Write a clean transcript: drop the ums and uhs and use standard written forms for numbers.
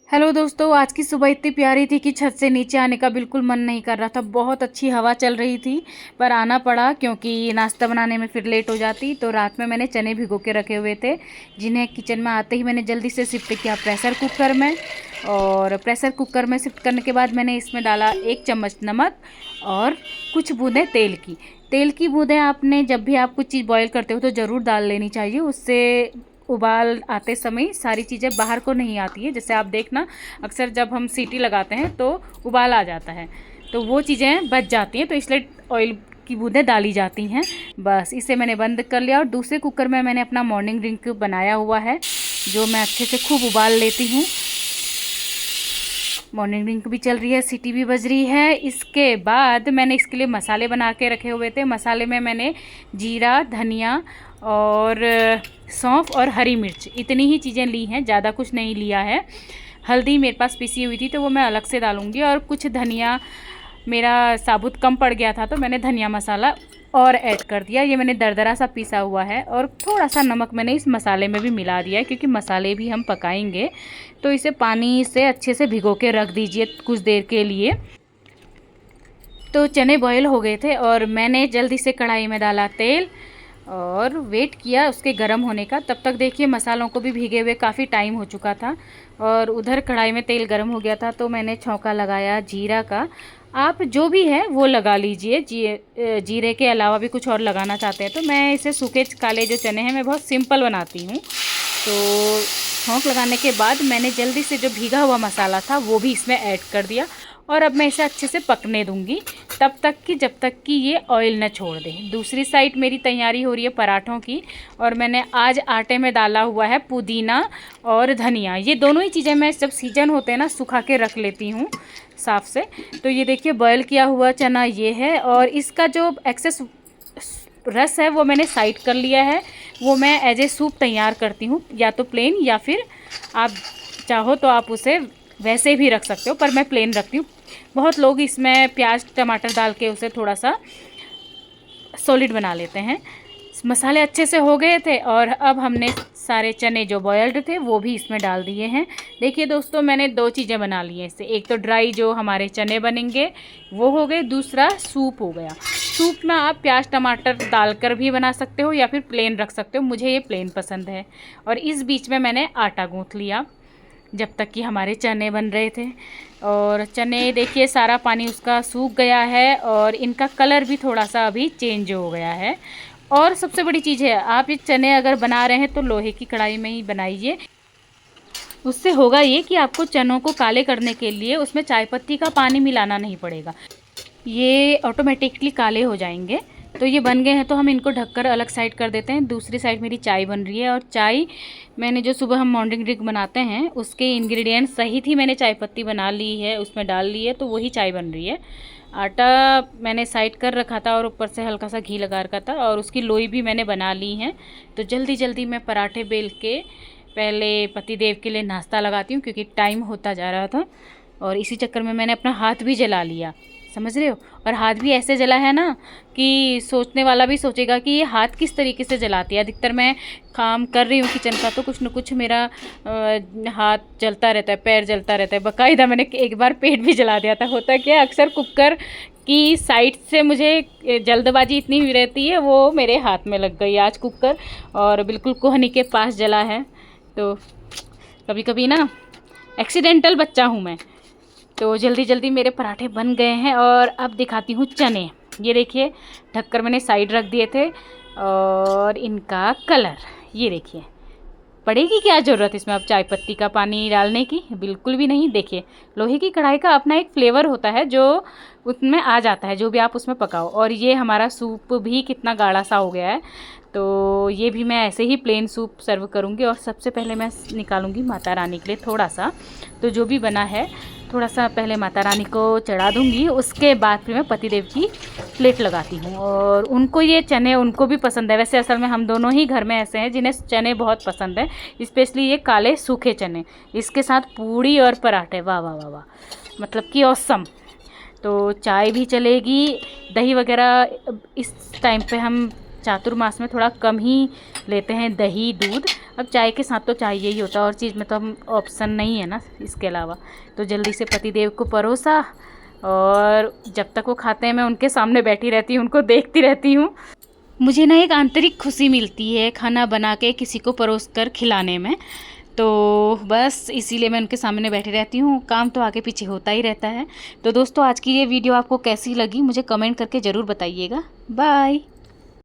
Hello दोस्तों, आज की सुबह इतनी प्यारी थी कि छत से नीचे आने का बिल्कुल मन नहीं कर रहा था। बहुत अच्छी हवा चल रही थी पर आना पड़ा क्योंकि नाश्ता बनाने में फिर लेट हो जाती। तो रात में मैंने चने भिगो के रखे हुए थे, जिन्हें किचन में आते ही मैंने जल्दी से शिफ्ट किया प्रेशर कुकर में। और प्रेशर कुकर में शिफ्ट करने के बाद मैंने इसमें डाला 1 चम्मच नमक और कुछ बूंदें तेल की बूंदें आपने जब भी आप कुछ चीज़ बॉईल करते हो तो ज़रूर डाल लेनी चाहिए। उससे उबाल आते समय सारी चीज़ें बाहर को नहीं आती है। जैसे आप देखना, अक्सर जब हम सीटी लगाते हैं तो उबाल आ जाता है, तो वो चीज़ें बच जाती हैं, तो इसलिए ऑयल की बूंदें डाली जाती हैं। बस इसे मैंने बंद कर लिया और दूसरे कुकर में मैंने अपना मॉर्निंग ड्रिंक बनाया हुआ है, जो मैं अच्छे से खूब उबाल लेती हूँ। मॉर्निंग ड्रिंक भी चल रही है, सीटी भी बज रही है। इसके बाद मैंने इसके लिए मसाले बना के रखे हुए थे। मसाले में मैंने जीरा, धनिया और सौंफ और हरी मिर्च, इतनी ही चीज़ें ली हैं, ज़्यादा कुछ नहीं लिया है। हल्दी मेरे पास पिसी हुई थी तो वो मैं अलग से डालूँगी, और कुछ धनिया मेरा साबुत कम पड़ गया था तो मैंने धनिया मसाला और ऐड कर दिया। ये मैंने दरदरा सा पीसा हुआ है, और थोड़ा सा नमक मैंने इस मसाले में भी मिला दिया है क्योंकि मसाले भी हम पकाएंगे। तो इसे पानी से अच्छे से भिगो के रख दीजिए कुछ देर के लिए। तो चने बॉयल हो गए थे और मैंने जल्दी से कढ़ाई में डाला तेल और वेट किया उसके गर्म होने का। तब तक देखिए मसालों को भी भीगे हुए काफ़ी टाइम हो चुका था, और उधर कढ़ाई में तेल गर्म हो गया था तो मैंने छौंका लगाया जीरा का। आप जो भी है वो लगा लीजिए, जीरे के अलावा भी कुछ और लगाना चाहते हैं तो मैं इसे सूखे काले जो चने हैं मैं बहुत सिंपल बनाती हूँ। तो छौंक लगाने के बाद मैंने जल्दी से जो भीगा हुआ मसाला था वो भी इसमें ऐड कर दिया, और अब मैं इसे अच्छे से पकने दूंगी तब तक कि जब तक कि ये ऑयल न छोड़ दे। दूसरी साइड मेरी तैयारी हो रही है पराठों की, और मैंने आज आटे में डाला हुआ है पुदीना और धनिया। ये दोनों ही चीज़ें मैं जब सीजन होते हैं ना सुखा के रख लेती हूँ साफ से। तो ये देखिए बॉयल किया हुआ चना ये है, और इसका जो एक्सेस रस है वो मैंने साइड कर लिया है। वो मैं एज ए सूप तैयार करती हूँ, या तो प्लेन या फिर आप चाहो तो आप उसे वैसे भी रख सकते हो, पर मैं प्लेन रखती हूँ। बहुत लोग इसमें प्याज टमाटर डाल के उसे थोड़ा सा सॉलिड बना लेते हैं। मसाले अच्छे से हो गए थे और अब हमने सारे चने जो बॉयल्ड थे वो भी इसमें डाल दिए हैं। देखिए दोस्तों, मैंने 2 चीज़ें बना ली हैं इससे। एक तो ड्राई जो हमारे चने बनेंगे वो हो गए, दूसरा सूप हो गया। सूप में आप प्याज टमाटर डालकर भी बना सकते हो या फिर प्लेन रख सकते हो, मुझे ये प्लेन पसंद है। और इस बीच में मैंने आटा गूँथ लिया जब तक कि हमारे चने बन रहे थे। और चने देखिए सारा पानी उसका सूख गया है और इनका कलर भी थोड़ा सा अभी चेंज हो गया है। और सबसे बड़ी चीज़ है, आप ये चने अगर बना रहे हैं तो लोहे की कढ़ाई में ही बनाइए। उससे होगा ये कि आपको चनों को काले करने के लिए उसमें चाय पत्ती का पानी मिलाना नहीं पड़ेगा, ये ऑटोमेटिकली काले हो जाएंगे। तो ये बन गए हैं तो हम इनको ढककर अलग साइड कर देते हैं। दूसरी साइड मेरी चाय बन रही है, और चाय मैंने जो सुबह हम मॉर्निंग ड्रिंक बनाते हैं उसके इंग्रेडिएंट्स सही थी, मैंने चाय पत्ती बना ली है उसमें डाल ली है, तो वही चाय बन रही है। आटा मैंने साइड कर रखा था और ऊपर से हल्का सा घी लगा रखा था, और उसकी लोई भी मैंने बना ली है। तो जल्दी जल्दी मैं पराठे बेल के पहले पतिदेव के लिए नाश्ता लगाती हूँ क्योंकि टाइम होता जा रहा था, और इसी चक्कर में मैंने अपना हाथ भी जला लिया, समझ रहे हो। और हाथ भी ऐसे जला है ना कि सोचने वाला भी सोचेगा कि ये हाथ किस तरीके से जलाती है। अधिकतर मैं काम कर रही हूँ किचन का तो कुछ न कुछ मेरा हाथ जलता रहता है, पैर जलता रहता है। बाकायदा मैंने एक बार पेट भी जला दिया था। होता क्या, अक्सर कुकर की साइड से मुझे जल्दबाजी इतनी हुई रहती है, वो मेरे हाथ में लग गई आज कुकर, और बिल्कुल कोहनी के पास जला है। तो कभी कभी ना एक्सीडेंटल बच्चा हूँ मैं। तो जल्दी जल्दी मेरे पराठे बन गए हैं, और अब दिखाती हूँ चने। ये देखिए ढककर मैंने साइड रख दिए थे, और इनका कलर ये देखिए। पड़ेगी क्या ज़रूरत इसमें अब चाय पत्ती का पानी डालने की, बिल्कुल भी नहीं। देखिए लोहे की कढ़ाई का अपना एक फ्लेवर होता है जो उसमें आ जाता है, जो भी आप उसमें पकाओ। और ये हमारा सूप भी कितना गाढ़ा सा हो गया है, तो ये भी मैं ऐसे ही प्लेन सूप सर्व करूँगी। और सबसे पहले मैं निकालूँगी माता रानी के लिए थोड़ा सा, तो जो भी बना है थोड़ा सा पहले माता रानी को चढ़ा दूँगी, उसके बाद फिर मैं पतिदेव की प्लेट लगाती हूँ। और उनको ये चने उनको भी पसंद है। वैसे असल में हम दोनों ही घर में ऐसे हैं जिन्हें चने बहुत पसंद है, स्पेशली ये काले सूखे चने, इसके साथ पूड़ी और पराठे, वाह वाह वाह वाह, मतलब कि ऑसम। तो चाय भी चलेगी, दही वगैरह इस टाइम पे हम चातुर्मास में थोड़ा कम ही लेते हैं दही दूध। अब चाय के साथ तो चाहिए ही होता है, और चीज़ में तो हम ऑप्शन नहीं है ना इसके अलावा। तो जल्दी से पतिदेव को परोसा, और जब तक वो खाते हैं मैं उनके सामने बैठी रहती हूँ, उनको देखती रहती हूँ। मुझे ना एक आंतरिक खुशी मिलती है खाना बना के किसी को परोस कर खिलाने में। तो बस इसीलिए मैं उनके सामने बैठी रहती हूँ, काम तो आगे पीछे होता ही रहता है। तो दोस्तों, आज की ये वीडियो आपको कैसी लगी मुझे कमेंट करके ज़रूर बताइएगा। बाय।